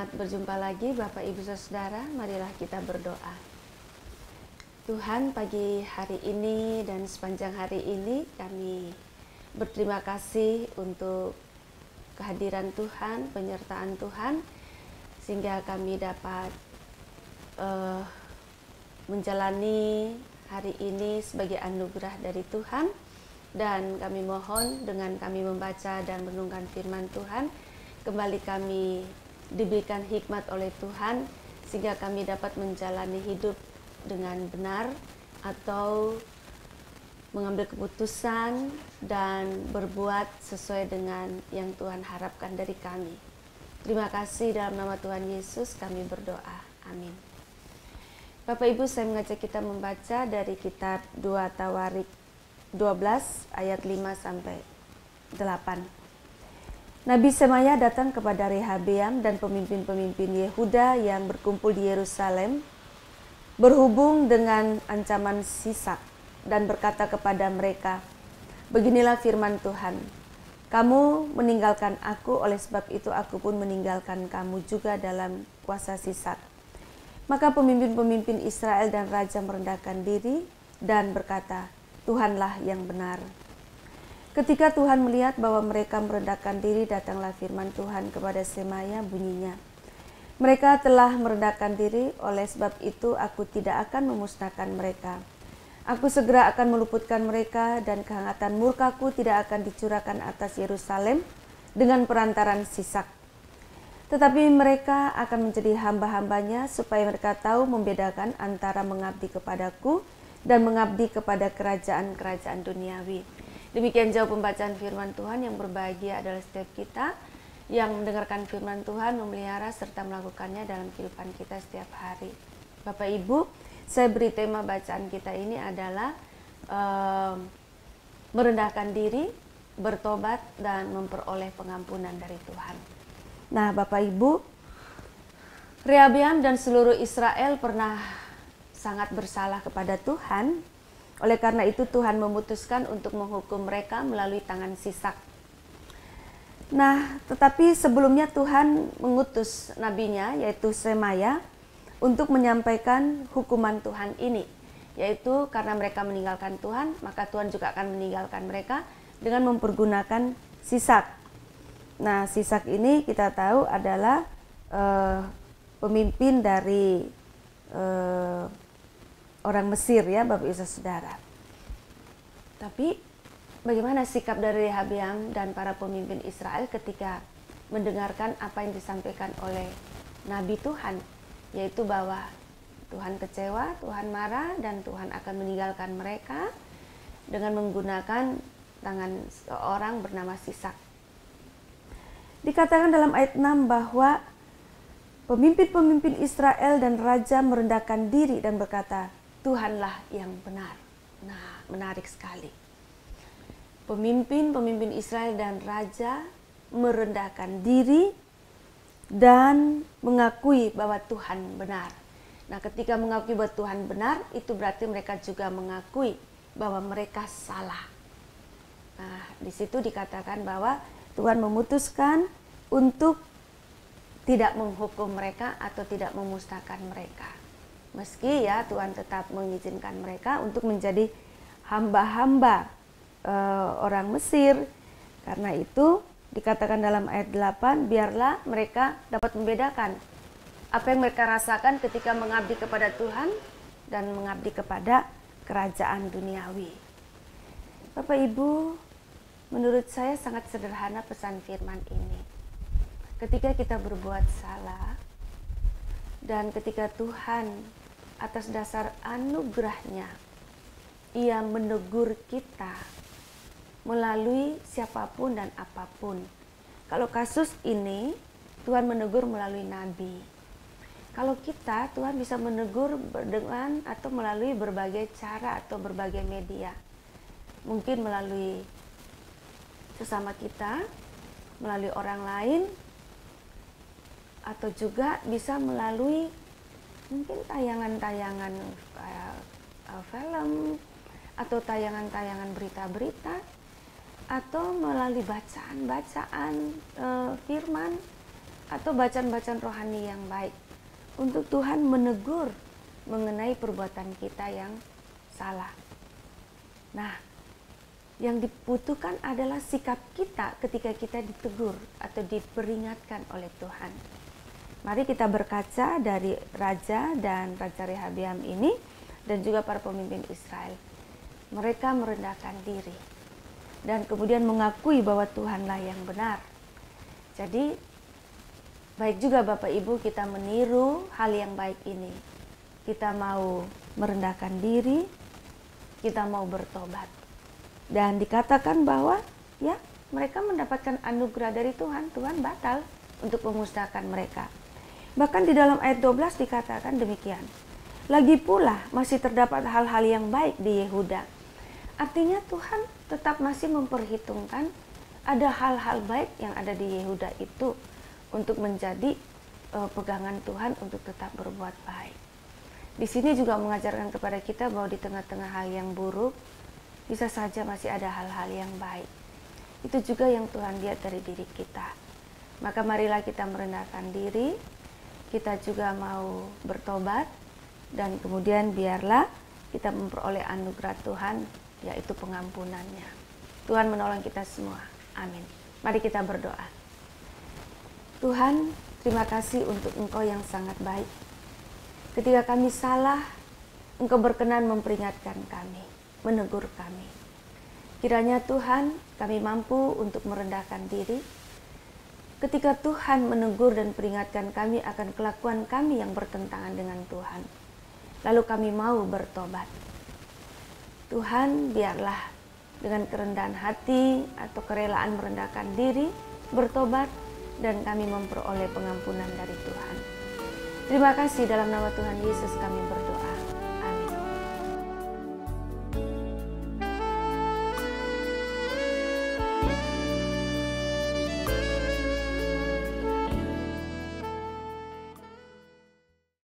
Selamat berjumpa lagi Bapak Ibu Saudara, marilah kita berdoa. Tuhan, pagi hari ini dan sepanjang hari ini kami berterima kasih untuk kehadiran Tuhan, penyertaan Tuhan, sehingga kami dapat menjalani hari ini sebagai anugerah dari Tuhan. Dan kami mohon dengan kami membaca dan merenungkan firman Tuhan, kembali kami diberikan hikmat oleh Tuhan sehingga kami dapat menjalani hidup dengan benar atau mengambil keputusan dan berbuat sesuai dengan yang Tuhan harapkan dari kami. Terima kasih, dalam nama Tuhan Yesus kami berdoa. Amin. Bapak Ibu, saya mengajak kita membaca dari kitab 2 Tawarik 12 ayat 5 sampai 8. Nabi Semaya datang kepada Rehabeam dan pemimpin-pemimpin Yehuda yang berkumpul di Yerusalem, berhubung dengan ancaman Sisak, dan berkata kepada mereka, "Beginilah firman Tuhan, kamu meninggalkan aku, oleh sebab itu aku pun meninggalkan kamu juga dalam kuasa Sisak." Maka pemimpin-pemimpin Israel dan raja merendahkan diri dan berkata, "Tuhanlah yang benar." Ketika Tuhan melihat bahwa mereka merendahkan diri, datanglah firman Tuhan kepada Semaya bunyinya, "Mereka telah merendahkan diri, oleh sebab itu aku tidak akan memusnahkan mereka. Aku segera akan meluputkan mereka dan kehangatan murkaku tidak akan dicurahkan atas Yerusalem dengan perantaran Sisak. Tetapi mereka akan menjadi hamba-hambanya supaya mereka tahu membedakan antara mengabdi kepadaku dan mengabdi kepada kerajaan-kerajaan duniawi." Demikian jauh pembacaan firman Tuhan. Yang berbahagia adalah setiap kita yang mendengarkan firman Tuhan, memelihara serta melakukannya dalam kehidupan kita setiap hari. Bapak Ibu, saya beri tema bacaan kita ini adalah merendahkan diri, bertobat, dan memperoleh pengampunan dari Tuhan. Nah, Bapak Ibu, Rehabeam dan seluruh Israel pernah sangat bersalah kepada Tuhan. Oleh karena itu Tuhan memutuskan untuk menghukum mereka melalui tangan Sisak. Nah, tetapi sebelumnya Tuhan mengutus nabinya, yaitu Semaya, untuk menyampaikan hukuman Tuhan ini, yaitu karena mereka meninggalkan Tuhan, maka Tuhan juga akan meninggalkan mereka dengan mempergunakan Sisak. Nah, Sisak ini kita tahu adalah pemimpin dari orang Mesir, ya Bapak Ibu Saudara. Tapi bagaimana sikap dari Rehabeam dan para pemimpin Israel ketika mendengarkan apa yang disampaikan oleh Nabi Tuhan, yaitu bahwa Tuhan kecewa, Tuhan marah, dan Tuhan akan meninggalkan mereka dengan menggunakan tangan seorang bernama Sisak. Dikatakan dalam ayat 6 bahwa pemimpin-pemimpin Israel dan raja merendahkan diri dan berkata, "Tuhanlah yang benar." Nah, menarik sekali. Pemimpin-pemimpin Israel dan raja merendahkan diri dan mengakui bahwa Tuhan benar. Nah, ketika mengakui bahwa Tuhan benar, itu berarti mereka juga mengakui bahwa mereka salah. Nah, di situ dikatakan bahwa Tuhan memutuskan untuk tidak menghukum mereka atau tidak memusnahkan mereka. Meski ya Tuhan tetap mengizinkan mereka untuk menjadi hamba-hamba orang Mesir. Karena itu dikatakan dalam ayat 8, biarlah mereka dapat membedakan apa yang mereka rasakan ketika mengabdi kepada Tuhan dan mengabdi kepada kerajaan duniawi. Bapak Ibu, menurut saya sangat sederhana pesan firman ini. Ketika kita berbuat salah dan ketika Tuhan atas dasar anugerahnya, Ia menegur kita melalui siapapun dan apapun. Kalau kasus ini, Tuhan menegur melalui nabi. Kalau kita, Tuhan bisa menegur dengan atau melalui berbagai cara atau berbagai media. Mungkin melalui sesama kita, melalui orang lain, atau juga bisa melalui mungkin tayangan-tayangan film atau tayangan-tayangan berita-berita, atau melalui bacaan-bacaan firman, atau bacaan-bacaan rohani yang baik untuk Tuhan menegur mengenai perbuatan kita yang salah. Nah, yang dibutuhkan adalah sikap kita ketika kita ditegur atau diperingatkan oleh Tuhan. Mari kita berkaca dari Raja dan Raja Rehabeam ini dan juga para pemimpin Israel. Mereka merendahkan diri dan kemudian mengakui bahwa Tuhanlah yang benar. Jadi baik juga Bapak Ibu kita meniru hal yang baik ini. Kita mau merendahkan diri, kita mau bertobat. Dan dikatakan bahwa ya mereka mendapatkan anugerah dari Tuhan. Tuhan batal untuk memusnahkan mereka. Bahkan di dalam ayat 12 dikatakan demikian. Lagi pula masih terdapat hal-hal yang baik di Yehuda. Artinya Tuhan tetap masih memperhitungkan ada hal-hal baik yang ada di Yehuda itu untuk menjadi pegangan Tuhan untuk tetap berbuat baik. Di sini juga mengajarkan kepada kita bahwa di tengah-tengah hal yang buruk bisa saja masih ada hal-hal yang baik. Itu juga yang Tuhan lihat dari diri kita. Maka marilah kita merendahkan diri, kita juga mau bertobat, dan kemudian biarlah kita memperoleh anugerah Tuhan, yaitu pengampunannya. Tuhan menolong kita semua. Amin. Mari kita berdoa. Tuhan, terima kasih untuk Engkau yang sangat baik. Ketika kami salah, Engkau berkenan memperingatkan kami, menegur kami. Kiranya Tuhan, kami mampu untuk merendahkan diri. Ketika Tuhan menegur dan peringatkan kami akan kelakuan kami yang bertentangan dengan Tuhan, lalu kami mau bertobat. Tuhan, biarlah dengan kerendahan hati atau kerelaan merendahkan diri, bertobat, dan kami memperoleh pengampunan dari Tuhan. Terima kasih, dalam nama Tuhan Yesus kami berdoa.